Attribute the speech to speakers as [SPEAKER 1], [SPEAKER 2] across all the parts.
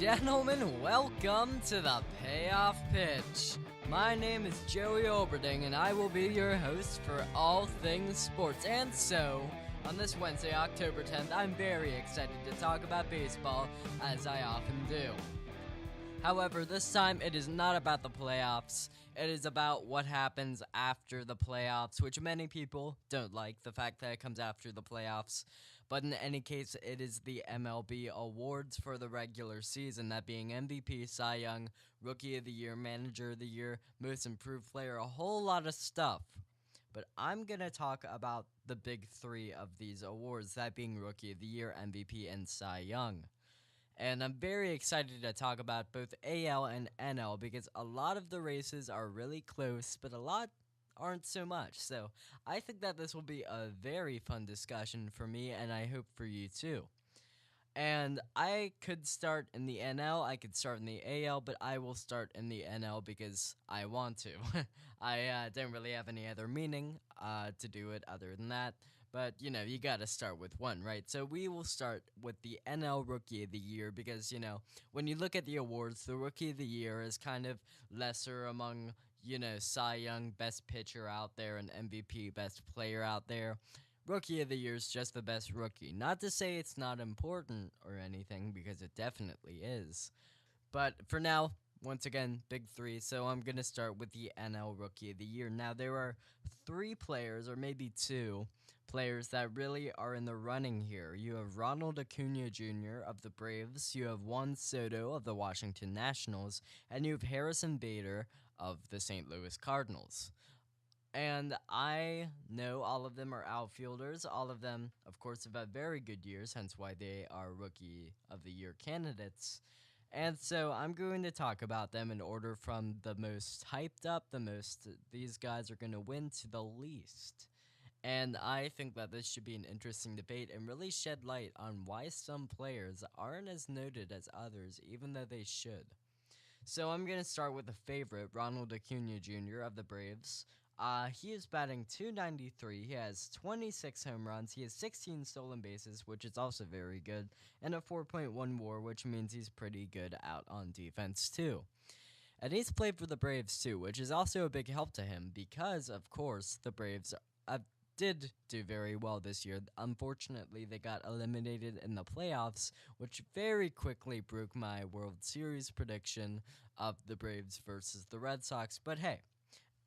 [SPEAKER 1] gentlemen, welcome to the Payoff Pitch. My name is Joey Olberding, and I will be your host for all things sports. And so, on this Wednesday, October 10th, I'm very excited to talk about baseball, as I often do. However, this time it is not about the playoffs. It is about what happens after the playoffs, which many people don't like, the fact that it comes after the playoffs. But in any case, it is the MLB awards for the regular season, that being MVP, Cy Young, Rookie of the Year, Manager of the Year, Most Improved Player, a whole lot of stuff. But I'm going to talk about the big three of these awards, that being Rookie of the Year, MVP, and Cy Young. And I'm very excited to talk about both AL and NL because a lot of the races are really close, but a lot aren't so much. So I think that this will be a very fun discussion for me, and I hope for you too. And I could start in the NL, I could start in the AL, but I will start in the NL because I want to. I don't really have any other meaning to do it other than that. But, you gotta start with one, right? So we will start with the NL Rookie of the Year because, when you look at the awards, the Rookie of the Year is kind of lesser among, Cy Young, best pitcher out there, and MVP, best player out there. Rookie of the Year is just the best rookie. Not to say it's not important or anything, because it definitely is. But for now, once again, big three, so I'm going to start with the NL Rookie of the Year. Now, there are three players, or maybe two players, that really are in the running here. You have Ronald Acuna Jr. of the Braves, you have Juan Soto of the Washington Nationals, and you have Harrison Bader of the St. Louis Cardinals. And I know all of them are outfielders. All of them, of course, have had very good years, hence why they are Rookie of the Year candidates. And so I'm going to talk about them in order from the most hyped up, these guys are going to win, to the least. And I think that this should be an interesting debate and really shed light on why some players aren't as noted as others, even though they should. So I'm going to start with a favorite, Ronald Acuna Jr. of the Braves. He is batting .293, he has 26 home runs, he has 16 stolen bases, which is also very good, and a 4.1 WAR, which means he's pretty good out on defense too. And he's played for the Braves too, which is also a big help to him, because, of course, the Braves did do very well this year. Unfortunately, they got eliminated in the playoffs, which very quickly broke my World Series prediction of the Braves versus the Red Sox, but hey.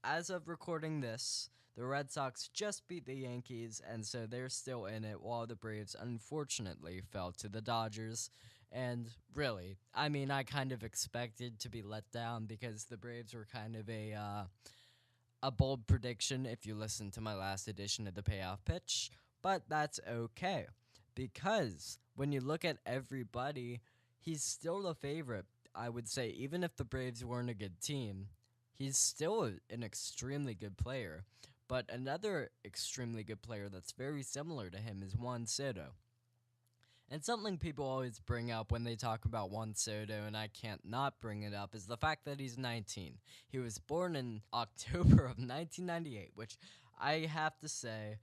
[SPEAKER 1] As of recording this, the Red Sox just beat the Yankees, and so they're still in it, while the Braves unfortunately fell to the Dodgers. And really, I kind of expected to be let down because the Braves were kind of a bold prediction if you listen to my last edition of the Payoff Pitch, but that's okay. Because when you look at everybody, he's still the favorite, I would say, even if the Braves weren't a good team. He's still an extremely good player, but another extremely good player that's very similar to him is Juan Soto. And something people always bring up when they talk about Juan Soto, and I can't not bring it up, is the fact that he's 19. He was born in October of 1998, which I have to say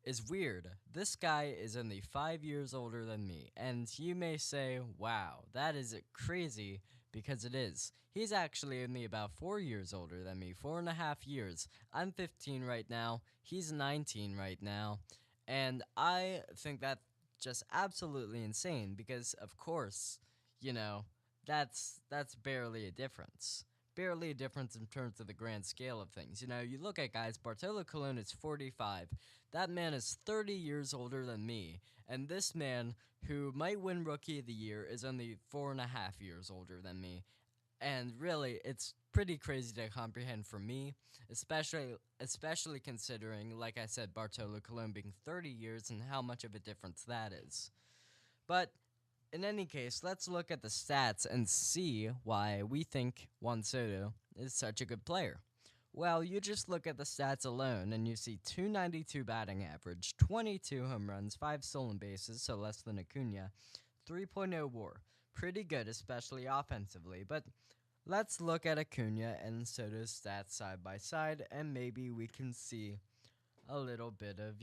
[SPEAKER 1] is weird. This guy is only 5 years older than me, and you may say, wow, that is crazy, because it is. He's actually only about 4 years older than me, 4.5 years. I'm 15 right now, he's 19 right now, and I think that's just absolutely insane, because, of course, that's barely a difference. Barely a difference in terms of the grand scale of things. You look at guys, Bartolo Colon is 45. That man is 30 years older than me. And this man, who might win Rookie of the Year, is only 4.5 years older than me. And really, it's pretty crazy to comprehend for me, especially considering, like I said, Bartolo Colon being 30 years and how much of a difference that is. But in any case, let's look at the stats and see why we think Juan Soto is such a good player. Well, you just look at the stats alone, and you see .292 batting average, 22 home runs, 5 stolen bases, so less than Acuna, 3.0 WAR. Pretty good, especially offensively, but let's look at Acuna and Soto's stats side by side, and maybe we can see a little bit of,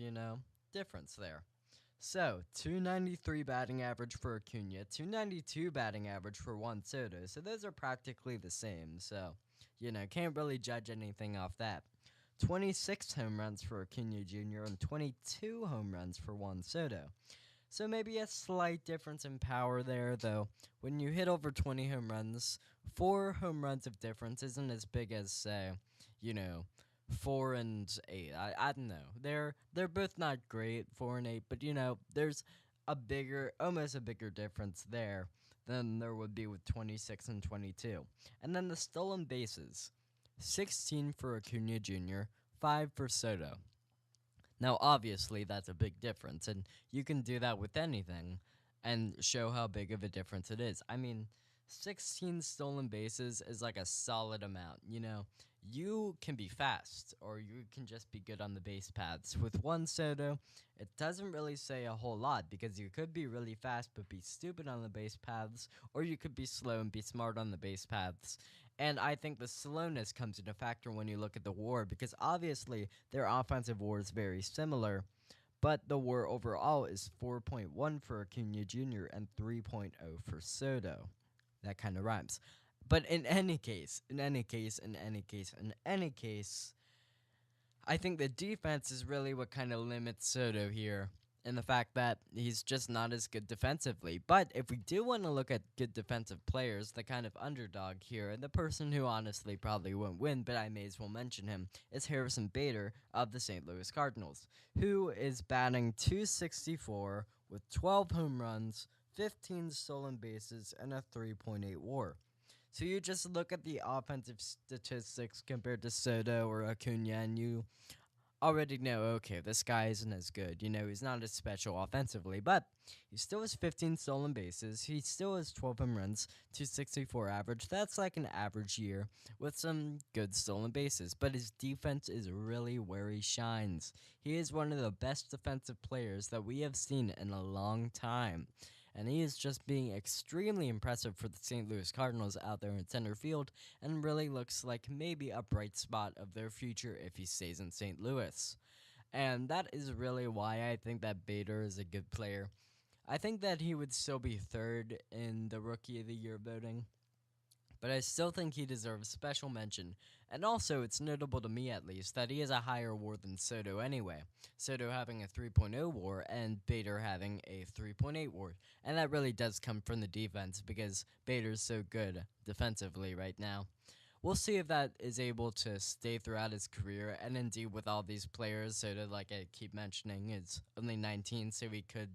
[SPEAKER 1] difference there. So, 293 batting average for Acuna, 292 batting average for Juan Soto. So, those are practically the same. So, can't really judge anything off that. 26 home runs for Acuna Jr. and 22 home runs for Juan Soto. So, maybe a slight difference in power there, though. When you hit over 20 home runs, 4 home runs of difference isn't as big as, say, 4 and 8. I don't know. They're both not great, 4 and 8, but there's almost a bigger difference there than there would be with 26 and 22. And then the stolen bases, 16 for Acuna Jr., 5 for Soto. Now, obviously, that's a big difference, and you can do that with anything and show how big of a difference it is. I mean, 16 stolen bases is like a solid amount, You can be fast, or you can just be good on the base paths. With Juan Soto, it doesn't really say a whole lot, because you could be really fast but be stupid on the base paths, or you could be slow and be smart on the base paths. And I think the slowness comes into factor when you look at the WAR, because obviously their offensive WAR is very similar, but the WAR overall is 4.1 for Acuna Jr. and 3.0 for Soto. That kind of rhymes. But in any case, I think the defense is really what kind of limits Soto here, and the fact that he's just not as good defensively. But if we do want to look at good defensive players, the kind of underdog here, and the person who honestly probably won't win, but I may as well mention him, is Harrison Bader of the St. Louis Cardinals, who is batting .264 with 12 home runs, 15 stolen bases, and a 3.8 WAR. So you just look at the offensive statistics compared to Soto or Acuna, and you already know, okay, this guy isn't as good. He's not as special offensively, but he still has 15 stolen bases. He still has 12 home runs, 264 average. That's like an average year with some good stolen bases, but his defense is really where he shines. He is one of the best defensive players that we have seen in a long time. And he is just being extremely impressive for the St. Louis Cardinals out there in center field, and really looks like maybe a bright spot of their future if he stays in St. Louis. And that is really why I think that Bader is a good player. I think that he would still be third in the Rookie of the Year voting, but I still think he deserves special mention. And also, it's notable to me at least that he has a higher WAR than Soto anyway. Soto having a 3.0 WAR and Bader having a 3.8 WAR. And that really does come from the defense, because Bader's so good defensively right now. We'll see if that is able to stay throughout his career, and indeed with all these players. Soto, like I keep mentioning, is only 19, so he could,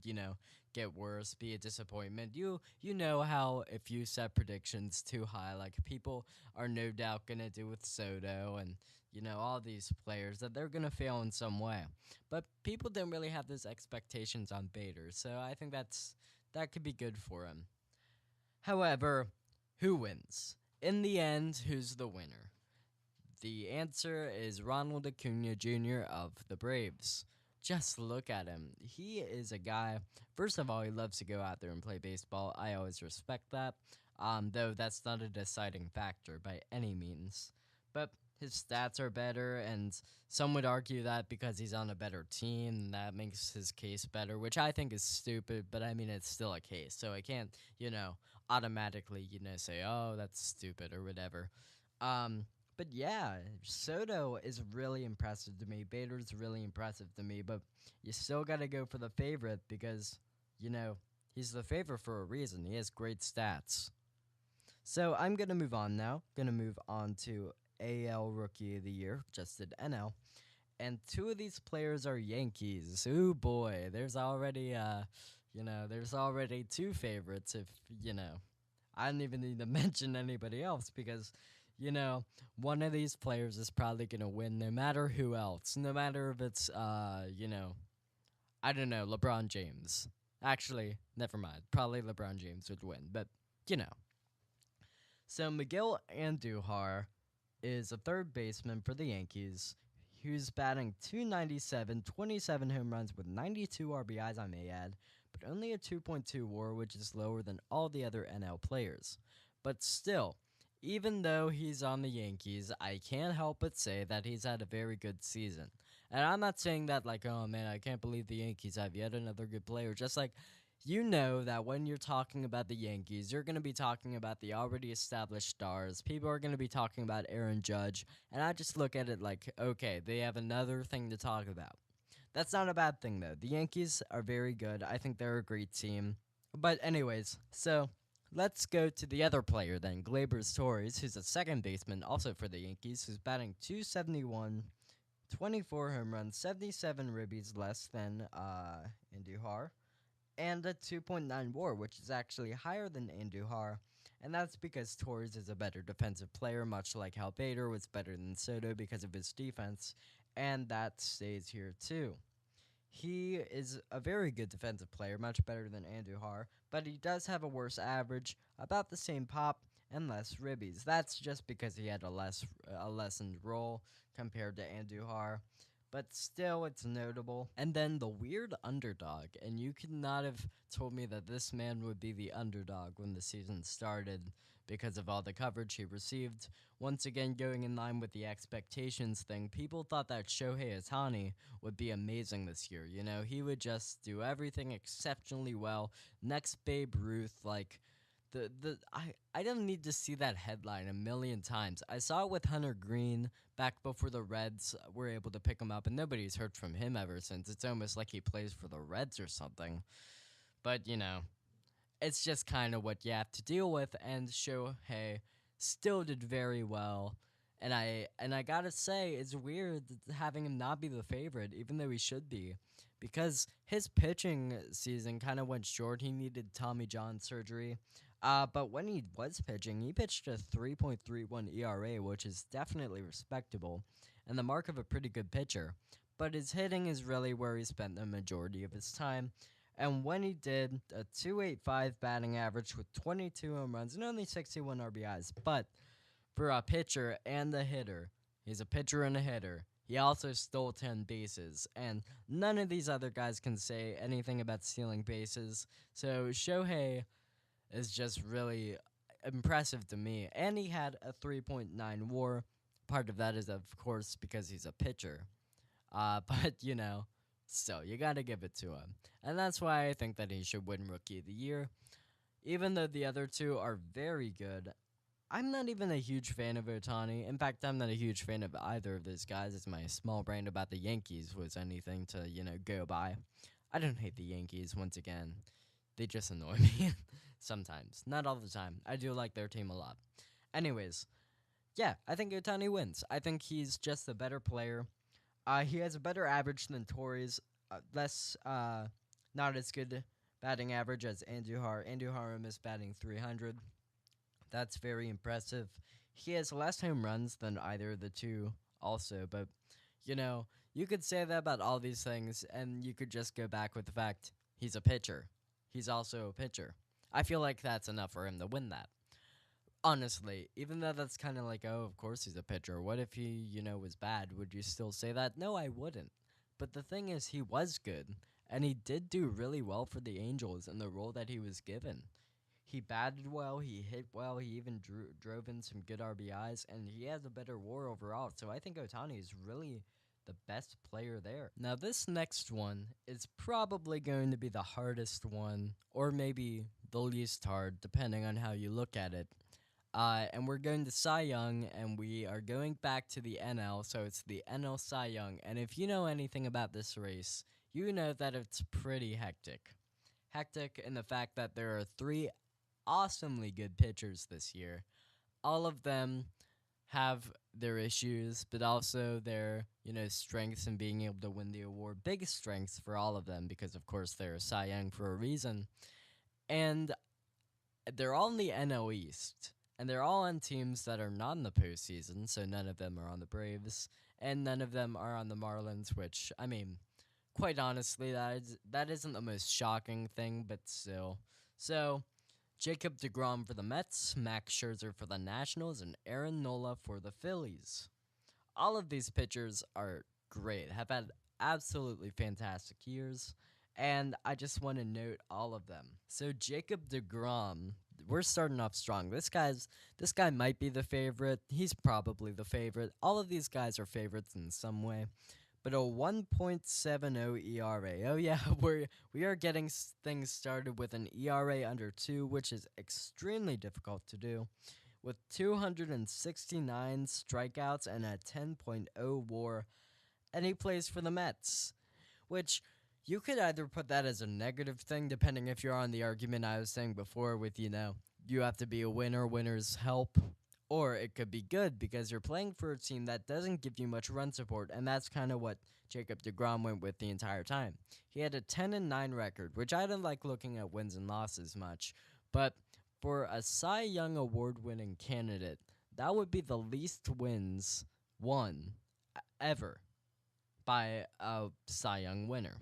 [SPEAKER 1] get worse, be a disappointment. You know how if you set predictions too high, like people are no doubt gonna do with Soto and all these players, that they're gonna fail in some way. But people don't really have those expectations on Bader, so I think that could be good for him. However, who wins? In the end, who's the winner? The answer is Ronald Acuna Jr. of the Braves. Just look at him. He is a guy, first of all, he loves to go out there and play baseball. I always respect that, though that's not a deciding factor by any means. But his stats are better, and some would argue that because he's on a better team, that makes his case better, which I think is stupid, but I mean, it's still a case, so I can't, automatically, say, oh, that's stupid or whatever. But yeah, Soto is really impressive to me. Bader's really impressive to me, but you still got to go for the favorite because, he's the favorite for a reason. He has great stats. So I'm going to move on now. Going to move on to AL Rookie of the Year, just did NL. And two of these players are Yankees. Ooh boy, there's already two favorites if, I don't even need to mention anybody else because one of these players is probably going to win no matter who else. No matter if it's, I don't know, LeBron James. Actually, never mind. Probably LeBron James would win, but, So Miguel Andujar is a third baseman for the Yankees, who's batting .297, 27 home runs with 92 RBIs, I may add, but only a 2.2 WAR, which is lower than all the other NL players. But still, Even though he's on the Yankees, I can't help but say that he's had a very good season. And I'm not saying that like, oh man, I can't believe the Yankees have yet another good player. Just like, you know that when you're talking about the Yankees, you're going to be talking about the already established stars. People are going to be talking about Aaron Judge. And I just look at it like, okay, they have another thing to talk about. That's not a bad thing, though. The Yankees are very good. I think they're a great team. But, anyways, so let's go to the other player then, Gleyber Torres, who's a second baseman also for the Yankees, who's batting 271, 24 home runs, 77 ribbies less than Andujar, and a 2.9 WAR, which is actually higher than Andujar. And that's because Torres is a better defensive player, much like how Bader was better than Soto because of his defense, and that stays here too. He is a very good defensive player, much better than Andujar, but he does have a worse average, about the same pop, and less ribbies. That's just because he had a lessened role compared to Andujar, but still it's notable. And then the weird underdog, and you could not have told me that this man would be the underdog when the season started because of all the coverage he received. Once again, going in line with the expectations thing, people thought that Shohei Ohtani would be amazing this year. You know, he would just do everything exceptionally well. Next Babe Ruth, like I don't need to see that headline a million times. I saw it with Hunter Green back before the Reds were able to pick him up, and nobody's heard from him ever since. It's almost like he plays for the Reds or something. But you know, it's just kind of what you have to deal with, and Shohei still did very well. And I gotta say, it's weird having him not be the favorite, even though he should be, because his pitching season kind of went short. He needed Tommy John surgery, but when he was pitching, he pitched a 3.31 ERA, which is definitely respectable, and the mark of a pretty good pitcher. But his hitting is really where he spent the majority of his time. And when he did, a 2.85 batting average with 22 home runs and only 61 RBIs. But for a pitcher and a hitter, he's a pitcher and a hitter. He also stole 10 bases, and none of these other guys can say anything about stealing bases. So Shohei is just really impressive to me. And he had a 3.9 WAR. Part of that is, of course, because he's a pitcher. But, you know, still, you gotta give it to him. And that's why I think that he should win Rookie of the Year. Even though the other two are very good, I'm not even a huge fan of Ohtani. In fact, I'm not a huge fan of either of those guys, as my small brain about the Yankees was anything to, go by. I don't hate the Yankees, once again. They just annoy me sometimes. Not all the time. I do like their team a lot. Anyways, yeah, I think Ohtani wins. I think he's just a better player. He has a better average than Torres, not as good batting average as Andujar. Andujar is batting 300. That's very impressive. He has less home runs than either of the two also, but, you could say that about all these things, and you could just go back with the fact he's a pitcher. He's also a pitcher. I feel like that's enough for him to win that. Honestly, even though that's kind of like, oh, of course he's a pitcher. What if he, was bad? Would you still say that? No, I wouldn't. But the thing is, he was good, and he did do really well for the Angels in the role that he was given. He batted well, he hit well, he even drove in some good RBIs, and he has a better WAR overall. So I think Ohtani is really the best player there. Now, this next one is probably going to be the hardest one, or maybe the least hard, depending on how you look at it. And we're going to Cy Young, and we are going back to the NL, so it's the NL Cy Young. And if you know anything about this race, you know that it's pretty hectic. Hectic in the fact that there are three awesomely good pitchers this year. All of them have their issues, but also their, strengths in being able to win the award. Biggest strengths for all of them, because of course they're Cy Young for a reason. And they're all in the NL East. And they're all on teams that are not in the postseason, so none of them are on the Braves, and none of them are on the Marlins, which, I mean, quite honestly, that isn't the most shocking thing, but still. So, Jacob deGrom for the Mets, Max Scherzer for the Nationals, and Aaron Nola for the Phillies. All of these pitchers are great, have had absolutely fantastic years, and I just want to note all of them. So Jacob deGrom we're starting off strong. This guy might be the favorite. He's probably the favorite. All of these guys are favorites in some way. But a 1.70 ERA. Oh yeah, we are getting things started with an ERA under 2, which is extremely difficult to do. With 269 strikeouts and a 10.0 WAR, and he plays for the Mets, which you could either put that as a negative thing, depending if you're on the argument I was saying before with, you have to be a winner, winners help, or it could be good because you're playing for a team that doesn't give you much run support, and that's kind of what Jacob deGrom went with the entire time. He had a 10-9 record, which I don't like looking at wins and losses much, but for a Cy Young award-winning candidate, that would be the least wins won ever by a Cy Young winner.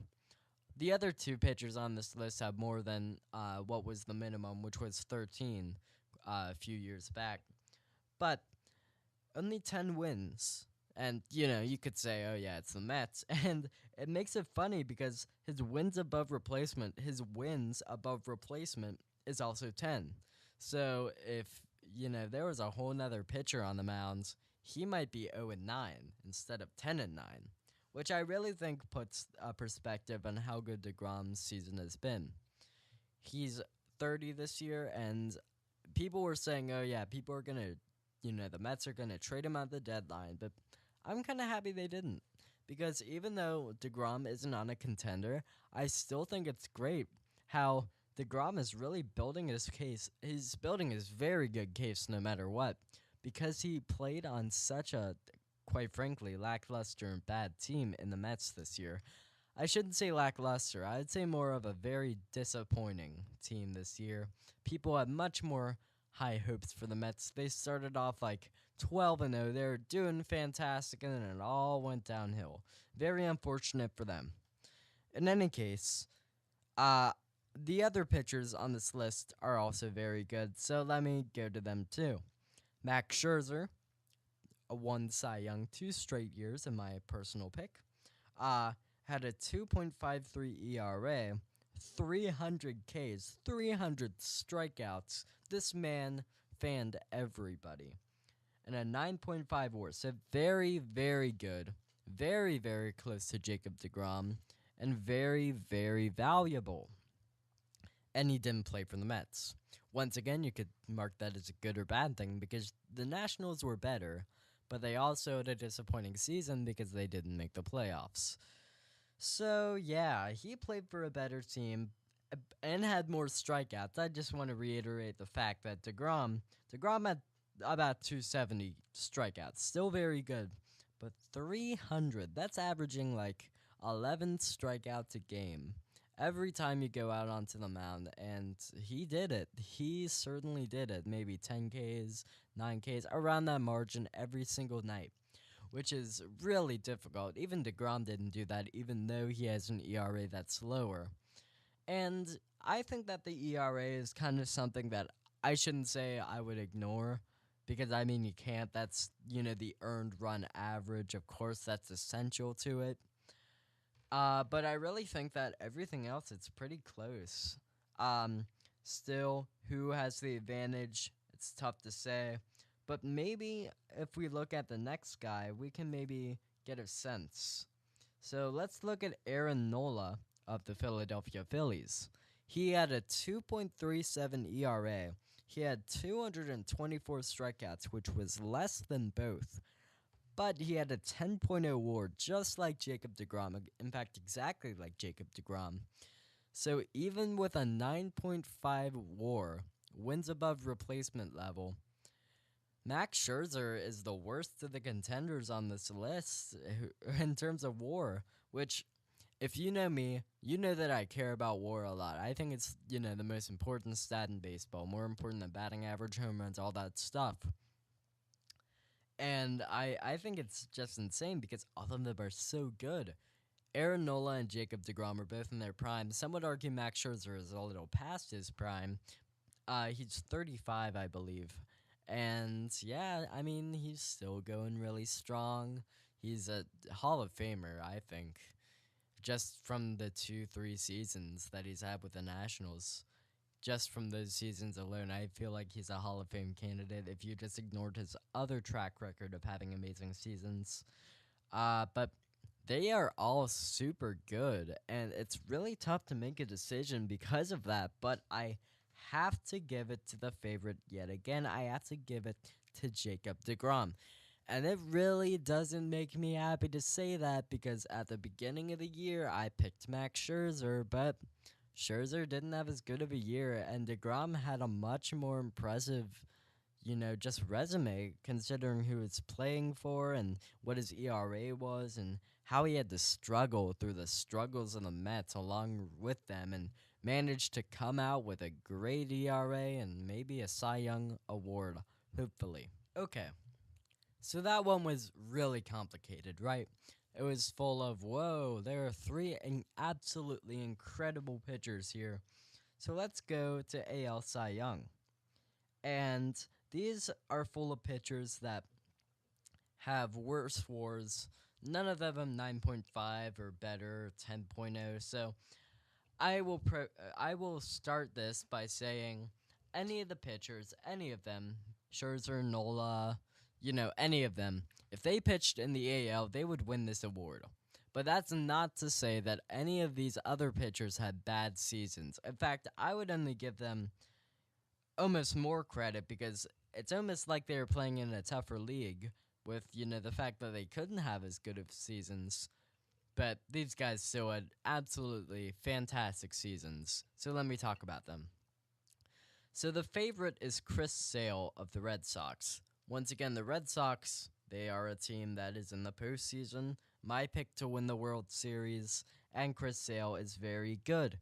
[SPEAKER 1] The other two pitchers on this list have more than what was the minimum, which was 13 a few years back. But only 10 wins. And, you could say, oh yeah, it's the Mets. And it makes it funny because his wins above replacement is also 10. So if, there was a whole nother pitcher on the mound, he might be 0-9 instead of 10-9. Which I really think puts a perspective on how good DeGrom's season has been. He's 30 this year, and people were saying, oh yeah, people are going to, the Mets are going to trade him at the deadline, but I'm kind of happy they didn't. Because even though DeGrom isn't on a contender, I still think it's great how DeGrom is really building his case. He's building his very good case no matter what, because he played on such a, quite frankly, lackluster and bad team in the Mets this year. I shouldn't say lackluster. I'd say more of a very disappointing team this year. People had much more high hopes for the Mets. They started off like 12-0. They were doing fantastic, and then it all went downhill. Very unfortunate for them. In any case, the other pitchers on this list are also very good, so let me go to them too. Max Scherzer, won Cy Young 2 straight years in my personal pick. Had a 2.53 ERA, 300 Ks, 300 strikeouts. This man fanned everybody. And a 9.5 WAR, so very, very good. Very, very close to Jacob deGrom. And very, very valuable. And he didn't play for the Mets. Once again, you could mark that as a good or bad thing because the Nationals were better, but they also had a disappointing season because they didn't make the playoffs. So, yeah, he played for a better team and had more strikeouts. I just want to reiterate the fact that DeGrom had about 270 strikeouts. Still very good, but 300, that's averaging like 11 strikeouts a game every time you go out onto the mound, and he did it. He certainly did it. Maybe 10 Ks, 9 Ks, around that margin every single night, which is really difficult. Even DeGrom didn't do that, even though he has an ERA that's lower. And I think that the ERA is kind of something that I shouldn't say I would ignore, because, I mean, you can't. That's, the earned run average. Of course, that's essential to it. But I really think that everything else, it's pretty close. Still, who has the advantage? It's tough to say. But maybe if we look at the next guy, we can maybe get a sense. So let's look at Aaron Nola of the Philadelphia Phillies. He had a 2.37 ERA. He had 224 strikeouts, which was less than both. But he had a 10.0 WAR, just like Jacob deGrom. In fact, exactly like Jacob deGrom. So even with a 9.5 WAR, wins above replacement level, Max Scherzer is the worst of the contenders on this list in terms of WAR, which, if you know me, you know that I care about WAR a lot. I think it's, the most important stat in baseball, more important than batting average, home runs, all that stuff. And I think it's just insane because all of them are so good. Aaron Nola and Jacob deGrom are both in their prime. Some would argue Max Scherzer is a little past his prime. He's 35, I believe. And, yeah, I mean, he's still going really strong. He's a Hall of Famer, I think, just from the 2-3 seasons that he's had with the Nationals. just from those seasons alone, I feel like he's a Hall of Fame candidate if you just ignored his other track record of having amazing seasons. But they are all super good, and it's really tough to make a decision because of that. But I have to give it to the favorite yet again. I have to give it to Jacob deGrom. And it really doesn't make me happy to say that because at the beginning of the year, I picked Max Scherzer, but Scherzer didn't have as good of a year, and DeGrom had a much more impressive, just resume considering who it's playing for and what his ERA was and how he had to struggle through the struggles of the Mets along with them and managed to come out with a great ERA and maybe a Cy Young award, hopefully. Okay, so that one was really complicated, right? It was full of, whoa, there are three absolutely incredible pitchers here. So let's go to AL Cy Young. And these are full of pitchers that have worse wars. None of them 9.5 or better, 10.0. So I will start this by saying any of the pitchers, any of them, Scherzer, Nola, any of them, if they pitched in the AL, they would win this award. But that's not to say that any of these other pitchers had bad seasons. In fact, I would only give them almost more credit because it's almost like they were playing in a tougher league with, the fact that they couldn't have as good of seasons. But these guys still had absolutely fantastic seasons. So let me talk about them. So the favorite is Chris Sale of the Red Sox. Once again, the Red Sox, they are a team that is in the postseason. My pick to win the World Series, and Chris Sale is very good.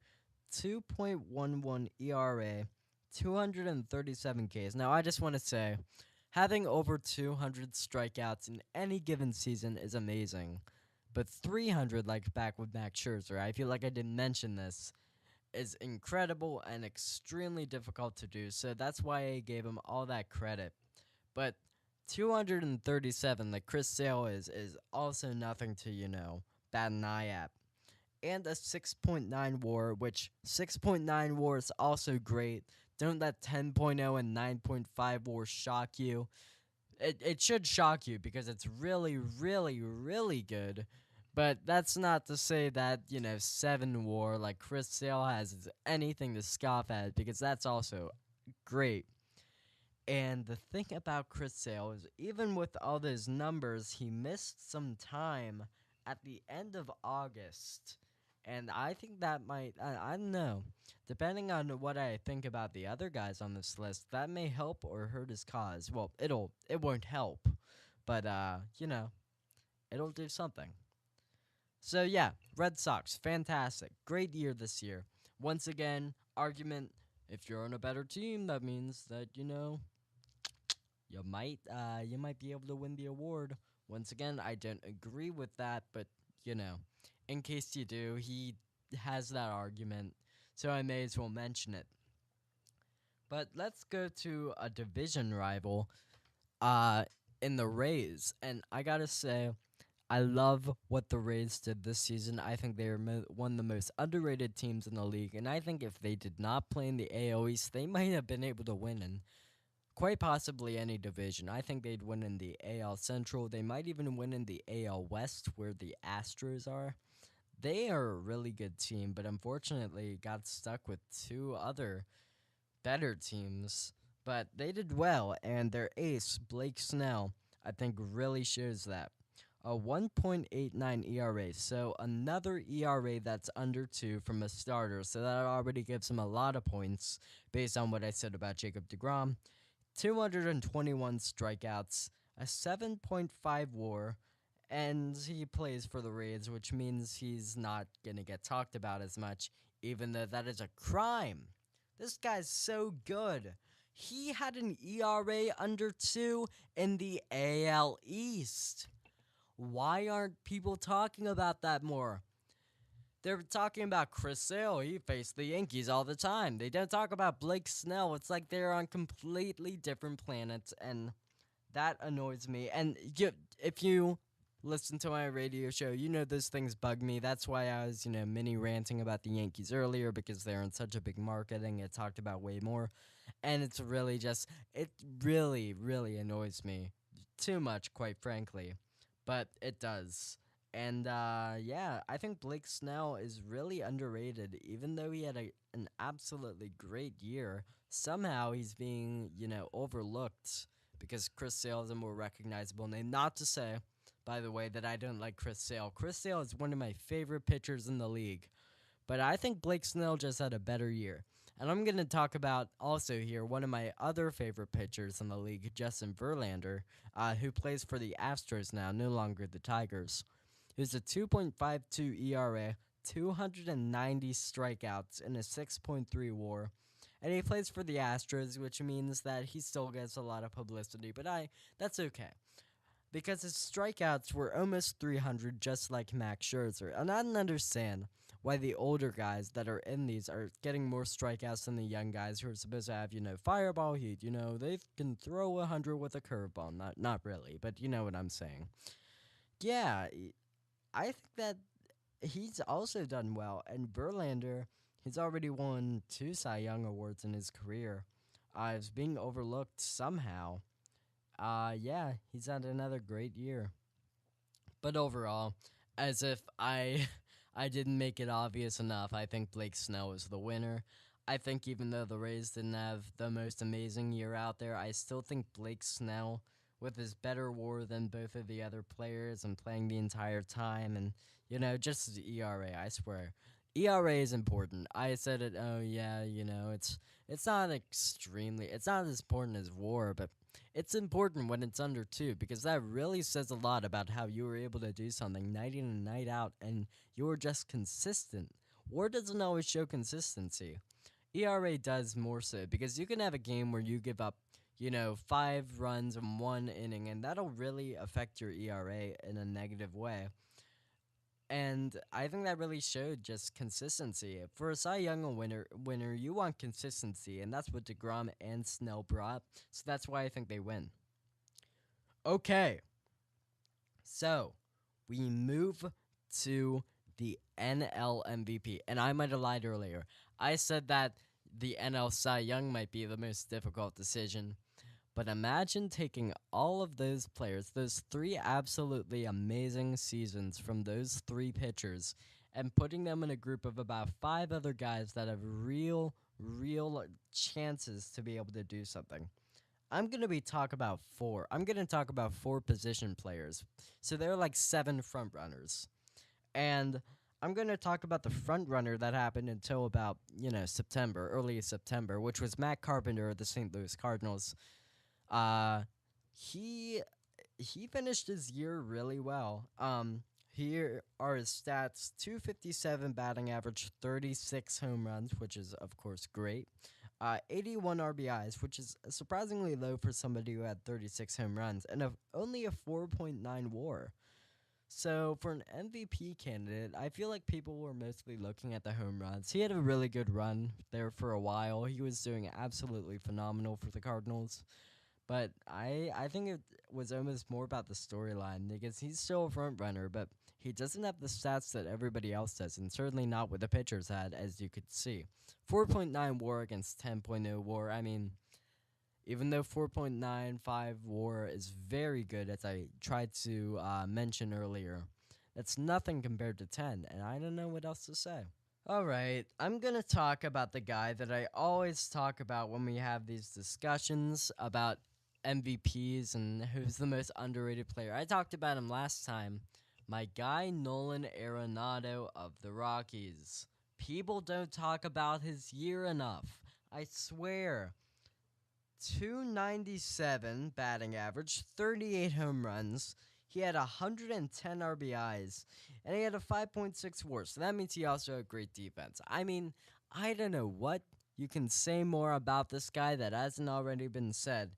[SPEAKER 1] 2.11 ERA, 237 Ks. Now, I just want to say, having over 200 strikeouts in any given season is amazing. But 300, like back with Max Scherzer, I feel like I didn't mention this, is incredible and extremely difficult to do. So that's why I gave him all that credit. But 237, like Chris Sale is also nothing to, bat an eye at. And a 6.9 WAR, which 6.9 WAR is also great. Don't let 10.0 and 9.5 WAR shock you. It should shock you because it's really, really, really good. But that's not to say that, 7 WAR like Chris Sale has is anything to scoff at because that's also great. And the thing about Chris Sale is even with all those numbers, he missed some time at the end of August. And I think that might, I don't know, depending on what I think about the other guys on this list, that may help or hurt his cause. Well, it won't help, but, it'll do something. So, yeah, Red Sox, fantastic. Great year this year. Once again, argument, if you're on a better team, that means that, you might be able to win the award. Once again, I don't agree with that, but, in case you do, he has that argument, so I may as well mention it. But let's go to a division rival, in the Rays, and I gotta say, I love what the Rays did this season. I think they are one of the most underrated teams in the league, and I think if they did not play in the AL East, they might have been able to win in quite possibly any division. I think they'd win in the AL Central. They might even win in the AL West, where the Astros are. They are a really good team, but unfortunately got stuck with two other better teams. But they did well, and their ace, Blake Snell, I think really shows that. A 1.89 ERA, so another ERA that's under 2 from a starter, so that already gives him a lot of points based on what I said about Jacob deGrom. 221 strikeouts, a 7.5 WAR, and he plays for the Rays, which means he's not going to get talked about as much, even though that is a crime. This guy's so good. He had an ERA under 2 in the AL East. Why aren't people talking about that more? They're talking about Chris Sale. He faced the Yankees all the time. They don't talk about Blake Snell. It's like they're on completely different planets, and that annoys me. And if you listen to my radio show, those things bug me. That's why I was, mini ranting about the Yankees earlier because they're in such a big market and get talked about way more. And it's really it really, really annoys me too much, quite frankly. But it does. And yeah, I think Blake Snell is really underrated, even though he had an absolutely great year. Somehow he's being, overlooked because Chris Sale's a more recognizable name. Not to say, by the way, that I don't like Chris Sale. Chris Sale is one of my favorite pitchers in the league. But I think Blake Snell just had a better year. And I'm going to talk about also here one of my other favorite pitchers in the league, Justin Verlander, who plays for the Astros now, no longer the Tigers. Who's a 2.52 ERA, 290 strikeouts, and a 6.3 WAR. And he plays for the Astros, which means that he still gets a lot of publicity, but that's okay. Because his strikeouts were almost 300, just like Max Scherzer. And I don't understand why the older guys that are in these are getting more strikeouts than the young guys who are supposed to have, fireball heat. They can throw 100 with a curveball. Not really, but you know what I'm saying. Yeah, I think that he's also done well. And Verlander, he's already won 2 Cy Young Awards in his career. Is being overlooked somehow. Yeah, he's had another great year. But overall, as if I I didn't make it obvious enough, I think Blake Snell is the winner. I think even though the Rays didn't have the most amazing year out there, I still think Blake Snell, with his better WAR than both of the other players and playing the entire time, and just his ERA, I swear. ERA is important. I said it. Oh yeah, it's not it's not as important as WAR, but it's important when it's under 2 because that really says a lot about how you were able to do something night in and night out and you were just consistent. WAR doesn't always show consistency. ERA does more so because you can have a game where you give up, 5 runs in 1 inning and that'll really affect your ERA in a negative way. And I think that really showed just consistency. For a Cy Young winner, you want consistency, and that's what DeGrom and Snell brought. So that's why I think they win. Okay, so we move to the NL MVP, and I might have lied earlier. I said that the NL Cy Young might be the most difficult decision. But imagine taking all of those players, those 3 absolutely amazing seasons from those 3 pitchers, and putting them in a group of about 5 other guys that have real chances to be able to do something. I'm going to talk about 4. I'm going to talk about 4 position players. So there are like 7 front runners. And I'm going to talk about the front runner that happened until about, September, early September, which was Matt Carpenter of the St. Louis Cardinals. He finished his year really well. Here are his stats: 257 batting average, 36 home runs, which is of course great. 81 RBIs, which is surprisingly low for somebody who had 36 home runs, and only a 4.9 WAR. So for an MVP candidate, I feel like people were mostly looking at the home runs. He had a really good run there for a while. He was doing absolutely phenomenal for the Cardinals. But I think it was almost more about the storyline because he's still a front runner, but he doesn't have the stats that everybody else does, and certainly not what the pitchers had, as you could see. 4.9 WAR against 10.0 WAR. I mean, even though 4.95 WAR is very good, as I tried to mention earlier, that's nothing compared to 10, and I don't know what else to say. Alright, I'm gonna talk about the guy that I always talk about when we have these discussions about MVPs and who's the most underrated player. I talked about him last time. My guy Nolan Arenado of the Rockies. People don't talk about his year enough. I swear. 297 batting average, 38 home runs. He had 110 RBIs, and he had a 5.6 WAR, so that means he also had great defense. I mean, I don't know what you can say more about this guy that hasn't already been said.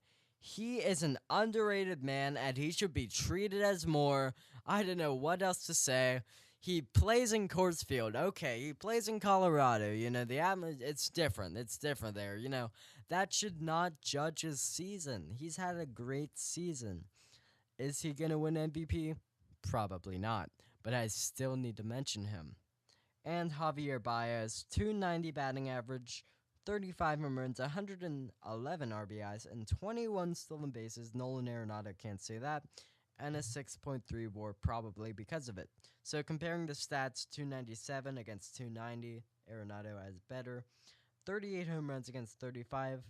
[SPEAKER 1] He is an underrated man, and he should be treated as more. I don't know what else to say. He plays in Coors Field. Okay, he plays in Colorado. It's different. It's different there. That should not judge his season. He's had a great season. Is he going to win MVP? Probably not, but I still need to mention him. And Javier Baez, 290 batting average, 35 home runs, 111 RBIs, and 21 stolen bases. Nolan Arenado can't say that. And a 6.3 WAR probably because of it. So comparing the stats, 297 against 290, Arenado has better. 38 home runs against 35.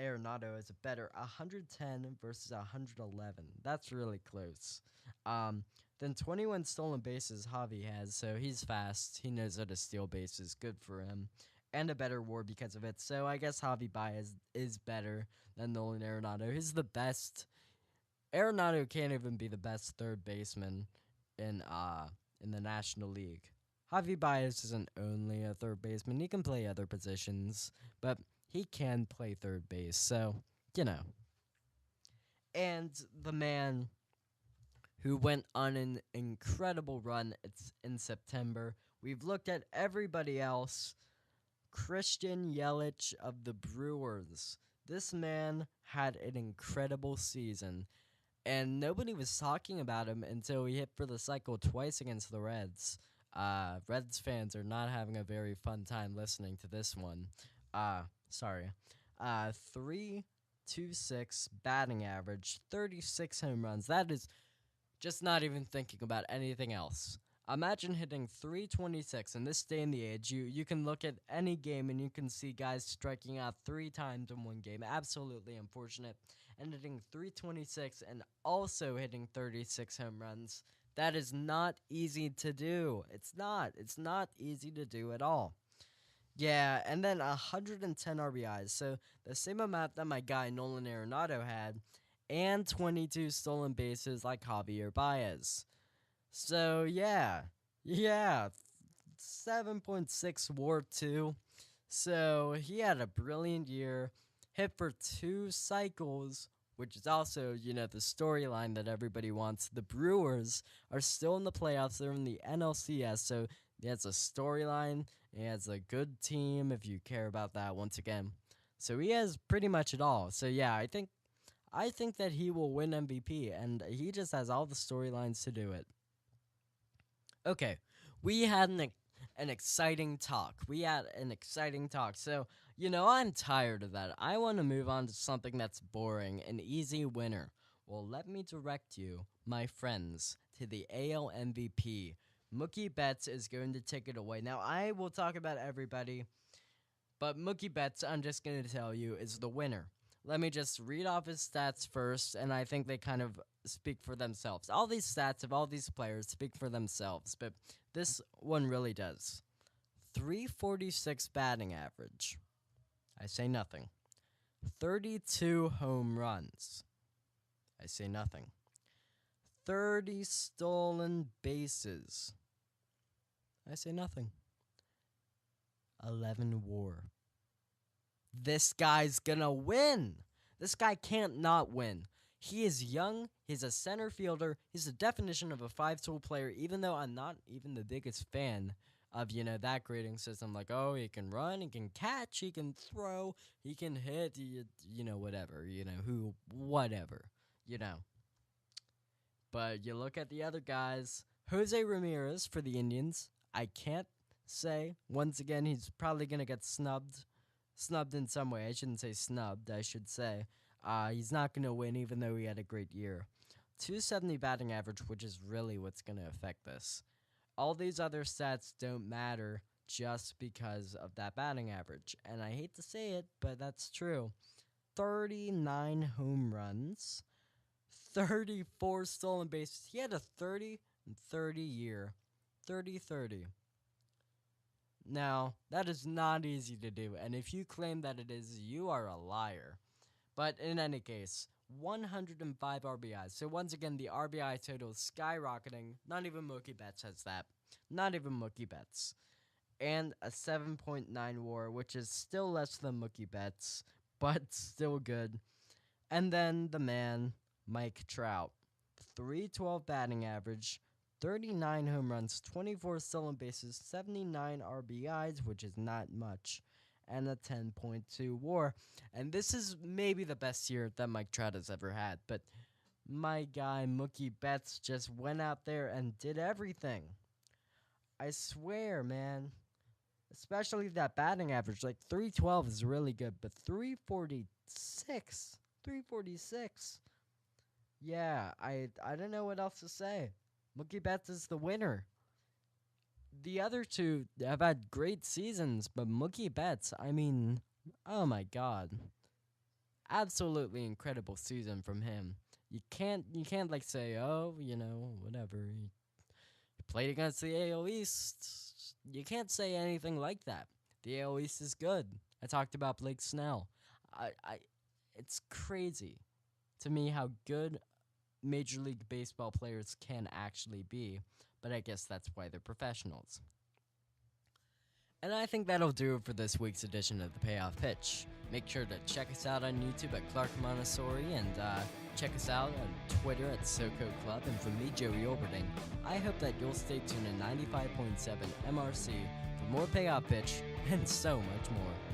[SPEAKER 1] Arenado is a better 110 versus 111. That's really close. Then 21 stolen bases Javi has, so he's fast. He knows how to steal bases. Good for him. And a better WAR because of it. So I guess Javi Baez is better than Nolan Arenado. He's the best. Arenado can't even be the best third baseman in the National League. Javi Baez isn't only a third baseman. He can play other positions, but he can play third base. So, you know. And the man who went on an incredible run, it's in September. We've looked at everybody else. Christian Yelich of the Brewers. This man had an incredible season, and nobody was talking about him until he hit for the cycle twice against the Reds. Reds fans are not having a very fun time listening to this one. Sorry. 3.26 batting average, 36 home runs. That is just not even thinking about anything else. Imagine hitting 326 in this day and the age. You can look at any game and you can see guys striking out 3 times in one game. Absolutely unfortunate. And hitting 326 and also hitting 36 home runs. That is not easy to do. It's not. It's not easy to do at all. Yeah, and then 110 RBIs. So the same amount that my guy Nolan Arenado had. And 22 stolen bases like Javier Baez. So, yeah, 7.6 WAR 2. So, he had a brilliant year, hit for 2 cycles, which is also, the storyline that everybody wants. The Brewers are still in the playoffs. They're in the NLCS, so he has a storyline. He has a good team, if you care about that, once again. So, he has pretty much it all. So, yeah, I think that he will win MVP, and he just has all the storylines to do it. Okay, we had an exciting talk. So, I'm tired of that. I want to move on to something that's boring, an easy winner. Well, let me direct you, my friends, to the AL MVP. Mookie Betts is going to take it away. Now, I will talk about everybody, but Mookie Betts, I'm just going to tell you, is the winner. Let me just read off his stats first, and I think they kind of speak for themselves. All these stats of all these players speak for themselves, but this one really does. 346 batting average. I say nothing. 32 home runs. I say nothing. 30 stolen bases. I say nothing. 11 WAR. This guy's gonna win. This guy can't not win. He is young. He's a center fielder. He's the definition of a 5-tool player, even though I'm not even the biggest fan of, that grading system. Like, oh, he can run, he can catch, he can throw, he can hit, whatever, whatever. But you look at the other guys. Jose Ramirez for the Indians. I can't say. Once again, he's probably going to get snubbed. Snubbed in some way. I shouldn't say snubbed, I should say. He's not going to win even though he had a great year. 270 batting average, which is really what's going to affect this. All these other stats don't matter just because of that batting average. And I hate to say it, but that's true. 39 home runs. 34 stolen bases. He had a 30-30 year. 30-30. Now, that is not easy to do, and if you claim that it is, you are a liar. But in any case, 105 RBIs. So once again, the RBI total is skyrocketing. Not even Mookie Betts has that. Not even Mookie Betts. And a 7.9 WAR, which is still less than Mookie Betts, but still good. And then the man, Mike Trout. 312 batting average. 39 home runs, 24 stolen bases, 79 RBIs, which is not much, and a 10.2 WAR. And this is maybe the best year that Mike Trout has ever had. But My guy Mookie Betts just went out there and did everything. I swear, man. Especially that batting average. Like 312 is really good, but 346. 346. Yeah, I don't know what else to say. Mookie Betts is the winner. The other two have had great seasons, but Mookie Betts, I mean, oh my god. Absolutely incredible season from him. You can't like say, "Oh, whatever. He played against the AL East." You can't say anything like that. The AL East is good. I talked about Blake Snell. I it's crazy to me how good Major League Baseball players can actually be, but I guess that's why they're professionals. And I think that'll do it for this week's edition of the Payoff Pitch. Make sure to check us out on YouTube at Clark Montessori and check us out on Twitter at SoCo Club. And from me, Joey Olberding, I hope that you'll stay tuned to 95.7 MRC for more Payoff Pitch and so much more.